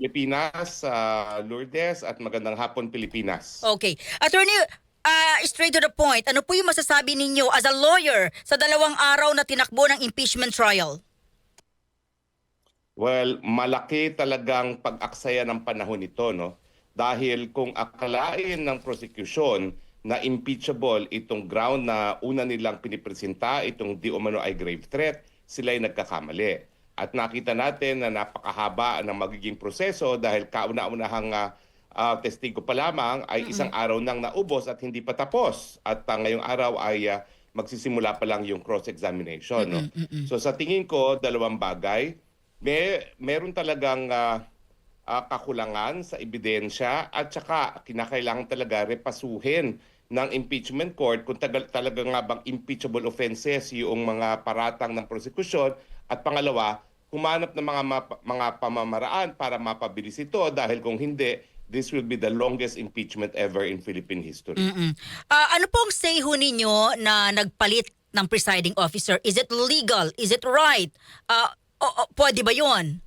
Pilipinas, Lourdes, at magandang hapon Pilipinas. Okay. Attorney, straight to the point, ano po yung masasabi ninyo as a lawyer sa 2 araw na tinakbo ng impeachment trial? Well, malaki talagang pag-aksaya ng panahon nito, no? Dahil kung akalain ng prosecution na impeachable itong ground na una nilang pinipresenta, itong di umano ay grave threat, sila'y nagkakamali. At nakita natin na napakahaba ng magiging proseso dahil kauna-unahang testigo pa lamang ay isang araw nang naubos at hindi pa tapos. At ngayong araw ay magsisimula pa lang yung cross-examination. No? So sa tingin ko, dalawang bagay. Meron talagang kakulangan sa ebidensya at saka kinakailangan talaga repasuhin ng impeachment court kung talaga nga bang impeachable offenses yung mga paratang ng prosecution. At pangalawa, humanap ng mga pamamaraan para mapabilis ito dahil kung hindi, this will be the longest impeachment ever in Philippine history. Ano pong say ho ninyo na nagpalit ng presiding officer? Is it legal? Is it right? Pwede ba yun?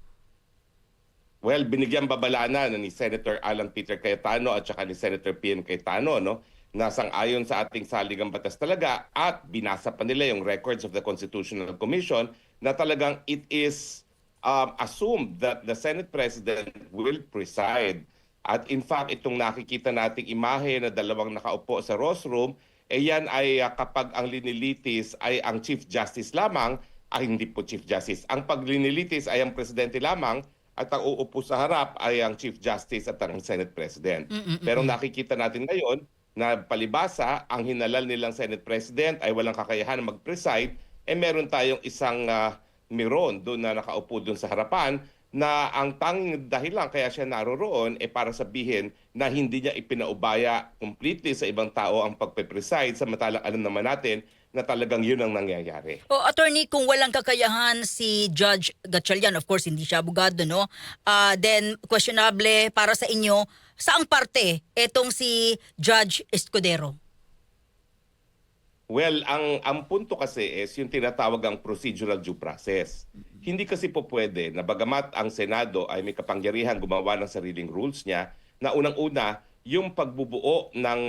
Well, binigyan babala na ni Senator Alan Peter Cayetano at saka ni Senator PM Cayetano, no? Nasang-ayon sa ating saligang batas talaga at binasa pa nila yung records of the Constitutional Commission na talagang it is assumed that the Senate President will preside. At in fact, itong nakikita nating imahe na dalawang nakaupo sa Ross Room, yan ay kapag ang linilitis ay ang Chief Justice lamang, hindi po Chief Justice. Ang paglinilitis ay ang Presidente lamang at ang uupo sa harap ay ang Chief Justice at ang Senate President. Pero nakikita natin ngayon na palibasa, ang hinalal nilang Senate President ay walang kakayahan na mag-preside, meron tayong isang miron doon na nakaupo doon sa harapan na ang tanging dahilan kaya siya naroroon para sabihin na hindi niya ipinaubaya completely sa ibang tao ang pagpe-preside, samantalang alam naman natin na talagang yun ang nangyayari. Attorney, kung walang kakayahan si Judge Gatchalian, of course hindi siya abogado, no? Then questionable para sa inyo, saang parte etong si Judge Escudero? Well, ang punto kasi is yung tinatawag ang procedural due process. Hindi kasi po pwede na bagamat ang Senado ay may kapangyarihan gumawa ng sariling rules niya, na unang-una, yung pagbubuo ng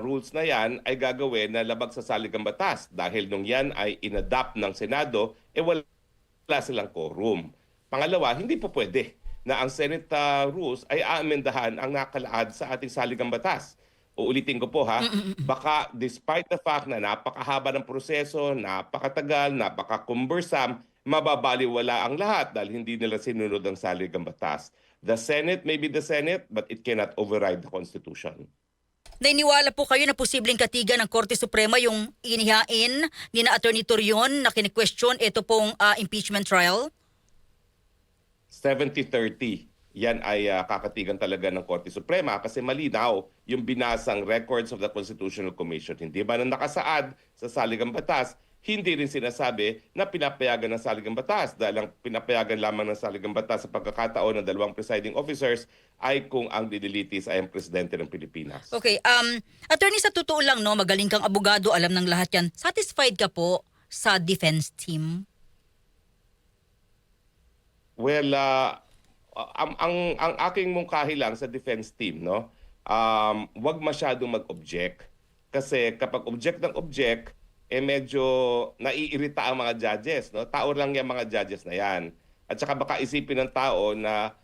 rules na yan ay gagawin na labag sa saligang batas dahil nung yan ay inadapt ng Senado, wala silang quorum. Pangalawa, hindi po pwede na ang Senate rules ay aamendahan ang nakalaad sa ating saligang batas. Uulitin ko po baka despite the fact na napakahaba ng proseso, napakatagal, napaka-cumbersome, mababaliwala ang lahat dahil hindi nila sinunod ang saligang batas. The Senate may be the Senate, but it cannot override the Constitution. Naniniwala po kayo na posibleng katigan ng Korte Suprema yung inihain ni na Attorney Torion na kini-question ito pong impeachment trial? 70-30. Yan ay kakatigan talaga ng Korte Suprema kasi malinaw yung binasang records of the Constitutional Commission. Hindi ba na nakasaad sa saligang batas, hindi rin sinasabi na pinapayagan ng saligang batas dahil ang pinapayagan lamang ng saligang batas sa pagkakataon ng dalawang presiding officers ay kung ang dinilitis ay ang Presidente ng Pilipinas. Okay, Attorney, sa totoo lang, no, magaling kang abogado, alam ng lahat yan. Satisfied ka po sa defense team? Well, ang aking mungkahi lang sa defense team, no, wag masyadong mag-object. Kasi kapag object ng object, medyo naiirita ang mga judges. No? Tao lang yung mga judges na yan. At saka baka isipin ng tao na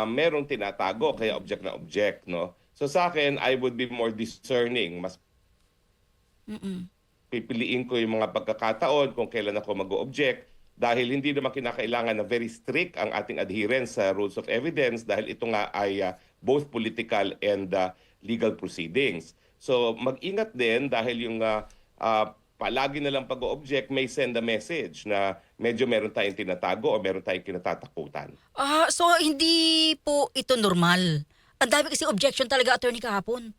merong tinatago, kaya object na object. No? So sa akin, I would be more discerning. Mas pipiliin ko yung mga pagkakataon kung kailan ako mag-object dahil hindi naman kinakailangan na very strict ang ating adherence sa rules of evidence dahil ito nga ay both political and legal proceedings. So mag-ingat din dahil yung palagi na lang pag-object may send a message na medyo meron tayong tinatago o meron tayong kinatatakutan. So hindi po ito normal. Ang dami kasi objection talaga, Attorney, kahapon.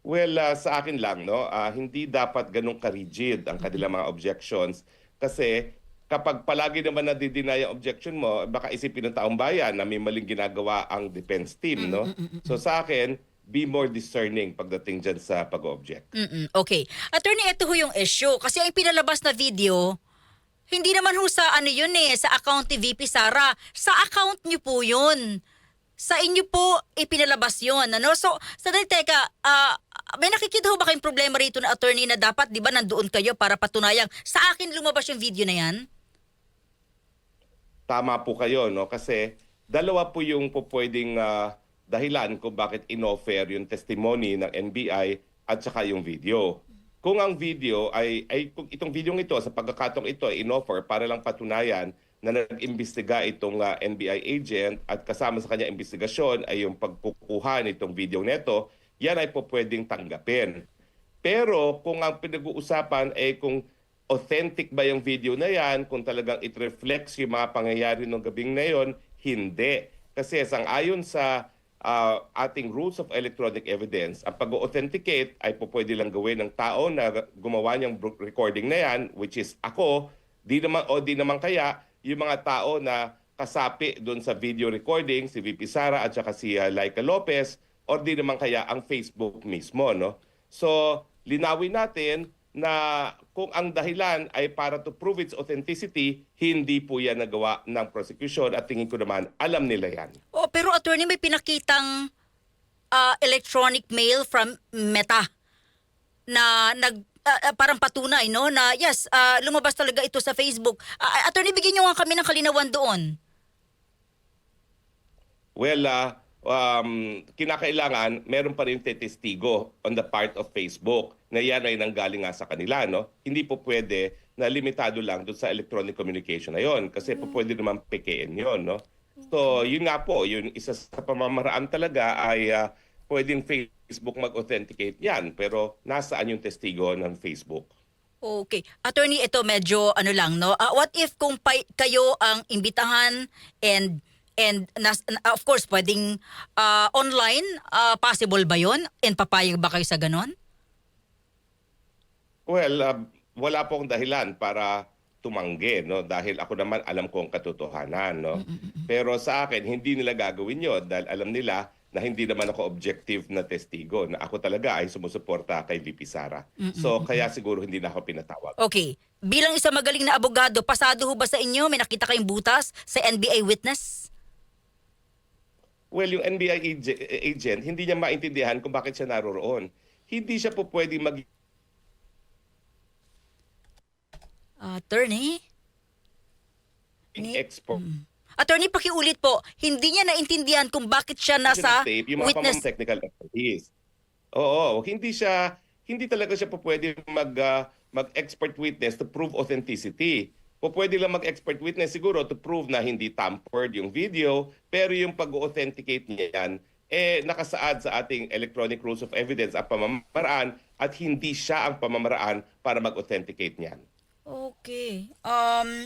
Well, sa akin lang, no, hindi dapat ganun ka-rigid ang kanilang mga objections kasi kapag palagi naman nadideny ang objection mo, baka isipin ng taong bayan na may maling ginagawa ang defense team, no? So sa akin, be more discerning pagdating dyan sa pag-object. Okay. Attorney, ito ho yung issue. Kasi ang pinalabas na video, Hindi naman ho sa ano yun sa account ni VP Sara. Sa account niyo po yun. Sa inyo po ipinalabas yun. Ano? So, sandali teka, may nakikita ho ba kayong problema rito na attorney na dapat, di ba, nandoon kayo para patunayang sa akin lumabas yung video na yan? Tama po kayo, no? Kasi dalawa po yung po pwedeng dahilan kung bakit inoffer yung testimony ng NBI at saka yung video. Kung ang video ay kung itong video ito sa pagkakataong ito ay inoffer para lang patunayan na nag-imbestiga itong NBI agent at kasama sa kanya investigasyon ay yung pagkukuha nitong video neto, yan ay po pwedeng tanggapin. Pero kung ang pinag-uusapan ay kung authentic ba yung video na yan, kung talagang it reflects yung mga pangyayari ng gabing na yon, hindi. Kasi sang-ayon sa ating rules of electronic evidence, ang pag-authenticate ay po pwede lang gawin ng tao na gumawa niyang recording na yan, which is ako, di naman kaya yung mga tao na kasapi doon sa video recording, si VP Sara at saka si Laika Lopez, or di naman kaya ang Facebook mismo, no? So, linawin natin na kung ang dahilan ay para to prove its authenticity, hindi po yan nagawa ng prosecution at tingin ko naman alam nila yan. Oh, pero attorney, may pinakitang electronic mail from Meta na parang patunay, no, na yes, lumabas talaga ito sa Facebook. Attorney, bigyan niyo nga kami ng kalinawan doon. Well, kinakailangan meron pa rin testigo on the part of Facebook na yan ay nanggaling nga sa kanila, no? Hindi po pwede na limitado lang doon sa electronic communication na yon kasi po pwede naman pekein yon, no? So, yun nga po, yun isa sa pamamaraan talaga ay pwedeng Facebook mag-authenticate yan, pero nasaan yung testigo ng Facebook? Okay. Attorney, ito medyo ano lang, no? What if kung kayo ang imbitahan and of course pwedeng online, possible ba 'yon? And papayag ba kayo sa ganon? Well, wala pong dahilan para tumanggi, no? Dahil ako naman alam ko ang katotohanan, no? Pero sa akin, hindi nila gagawin yun dahil alam nila na hindi naman ako objective na testigo, na ako talaga ay sumusuporta kay VP Sara. So, kaya siguro hindi na ako pinatawag. Okay. Bilang isang magaling na abogado, pasado ho ba sa inyo? May nakita kayong butas sa NBI witness? Well, yung NBI agent, hindi niya maintindihan kung bakit siya naroroon. Hindi siya po pwedeng Attorney? export. Attorney, pakiulit po. Hindi niya naintindihan kung bakit siya nasa Tape, yung mga witness. technical expertise. Oo, hindi talaga siya po pwede mag-expert witness to prove authenticity. Po pwede lang mag-expert witness siguro to prove na hindi tampered yung video, pero yung pag-authenticate niyan, nakasaad sa ating electronic rules of evidence ang pamamaraan at hindi siya ang pamamaraan para mag-authenticate niyan. Okay.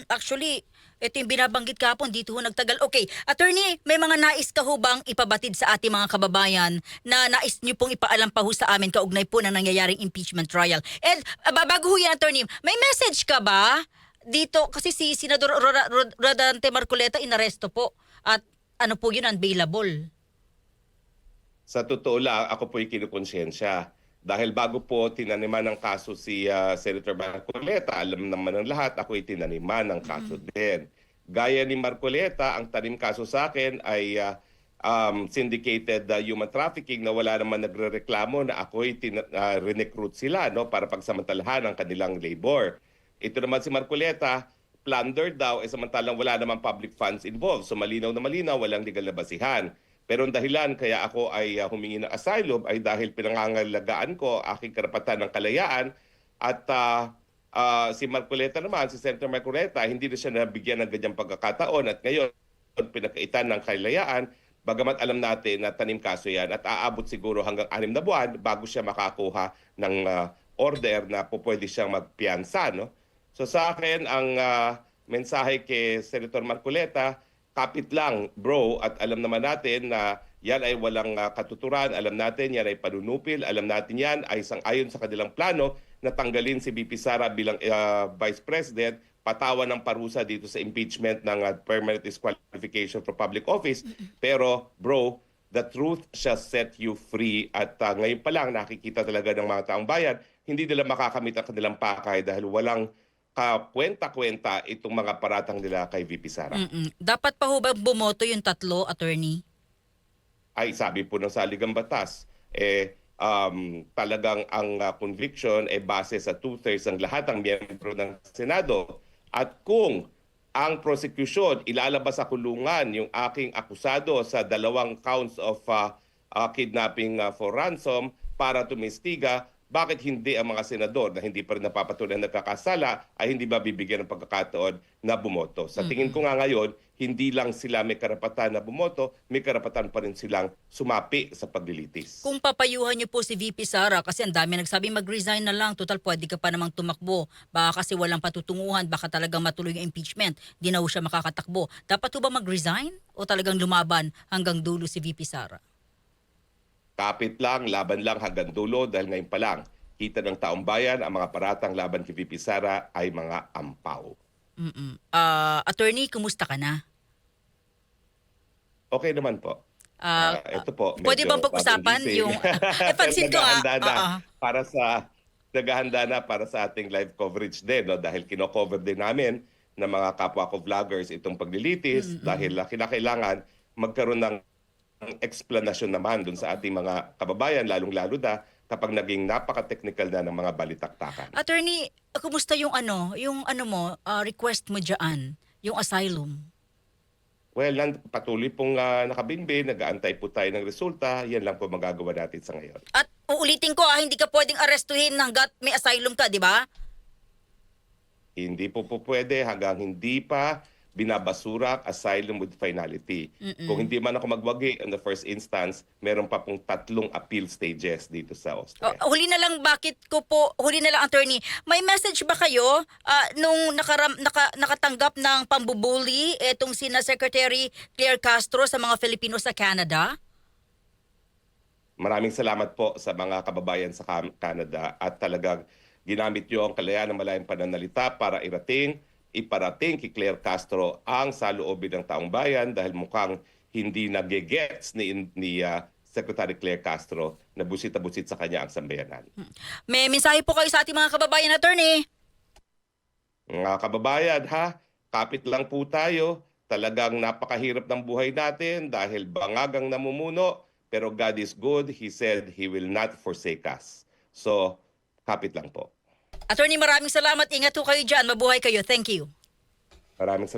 Actually, ito yung binabanggit kahapon, dito ho nagtagal. Okay, attorney, may mga nais ka ho bang ipabatid sa ating mga kababayan na nais niyo pong ipaalam pa ho sa amin kaugnay po ng nangyayaring impeachment trial? And bago ho yan, attorney, may message ka ba dito? Kasi si Senador Rodante Marcoleta inaresto po at ano po yun, unbailable. Sa totoo lang, ako po yung kinukonsensya. Dahil bago po tinaniman ng kaso si Senator Marcoleta, alam naman ng lahat, ako itinaniman ng kaso din. Gaya ni Marcoleta, ang tanim kaso sa akin ay syndicated human trafficking na wala naman nagrereklamo na ako'y recruit sila, no, para pagsamantalahan ang kanilang labor. Ito naman si Marcoleta, plunder daw, samantalang wala naman public funds involved. So malinaw na malinaw, walang legal na basihan. Pero ang dahilan kaya ako ay humingi ng asylum ay dahil pinangangalagaan ko aking karapatan ng kalayaan at si Marcoleta naman, si Senator Marcoleta, hindi na siya nabigyan ng ganyang pagkakataon at ngayon pinakaitan ng kalayaan bagamat alam natin na tanim kaso yan at aabot siguro hanggang 6 na buwan bago siya makakuha ng order na pwede siyang magpiyansa. No? So sa akin, ang mensahe kay Senator Marcoleta, kapit lang, bro, at alam naman natin na yan ay walang katuturan, alam natin yan ay panunupil, alam natin yan ay sang-ayon sa kanilang plano na tanggalin si VP Sara bilang Vice President, patawan ng parusa dito sa impeachment ng permanent disqualification for public office. Pero, bro, the truth shall set you free at ngayon pa lang nakikita talaga ng mga taong bayan, hindi nila makakamit ang kanilang pakay dahil walang kakwenta-kwenta itong mga paratang nila kay VP Sara. Dapat pa ho ba bumoto yung tatlo, attorney? Ay sabi po ng saligang batas, talagang ang conviction ay base sa 2/3 ng lahat ng miyembro ng Senado. At kung ang prosecution ilalabas sa kulungan yung aking akusado sa 2 counts of kidnapping for ransom para tumistiga, bakit hindi ang mga senador na hindi pa rin napapatuloy na nagkakasala ay hindi ba bibigyan ng pagkakataon na bumoto? Sa tingin ko nga ngayon, hindi lang sila may karapatan na bumoto, may karapatan pa rin silang sumapi sa paglilitis. Kung papayuhan niyo po si VP Sara, kasi ang dami nagsabi mag-resign na lang, total pwede ka pa namang tumakbo. Baka kasi walang patutunguhan, baka talagang matuloy yung impeachment, di na ho siya makakatakbo. Dapat ho ba mag-resign o talagang lumaban hanggang dulo si VP Sara? Kapit lang, laban lang hanggang dulo dahil ngayon pa lang, kita ng taong bayan ang mga paratang laban kay VP Sara ay mga ampaw. Attorney, kumusta ka na? Okay naman po. Ito po, Pwede medyo bang pag-usapan bagong gising. yung... pansin ko Naghahanda na para sa ating live coverage din, no? Dahil kino-cover din namin ng mga kapwa ko vloggers itong paglilitis dahil kinakailangan magkaroon ng explanation naman dun sa ating mga kababayan, lalong-lalo na kapag naging napaka-technical na ng mga balitaktakan. Attorney, kumusta yung request mo dyan, yung asylum? Well, patuloy pong nakabinbin, nag-aantay po tayo ng resulta. Yan lang po magagawa natin sa ngayon. At uulitin ko, hindi ka pwedeng arestuhin hanggat may asylum ka, di ba? Hindi po pwede hanggang hindi pa binabasura asylum with finality. Kung hindi man ako magwagi in the first instance, meron pa pong 3 appeal stages dito sa Austria. Huli na lang, attorney, may message ba kayo nung nakatanggap ng pambubuli etong sina Secretary Claire Castro sa mga Filipino sa Canada? Maraming salamat po sa mga kababayan sa Canada at talagang ginamit niyo ang kalayaan ng malayang pananalita para iparating kay Claire Castro ang saloobin ng taong bayan dahil mukhang hindi nagigets ni Secretary Claire Castro na busit-busit sa kanya ang sambayanan. May mensahe po kayo sa ating mga kababayan, attorney. Mga kababayan, kapit lang po tayo. Talagang napakahirap ng buhay natin dahil bangagang namumuno. Pero God is good. He said He will not forsake us. So, kapit lang po. Attorney, maraming salamat. Ingat po kayo dyan. Mabuhay kayo. Thank you. Maraming salamat.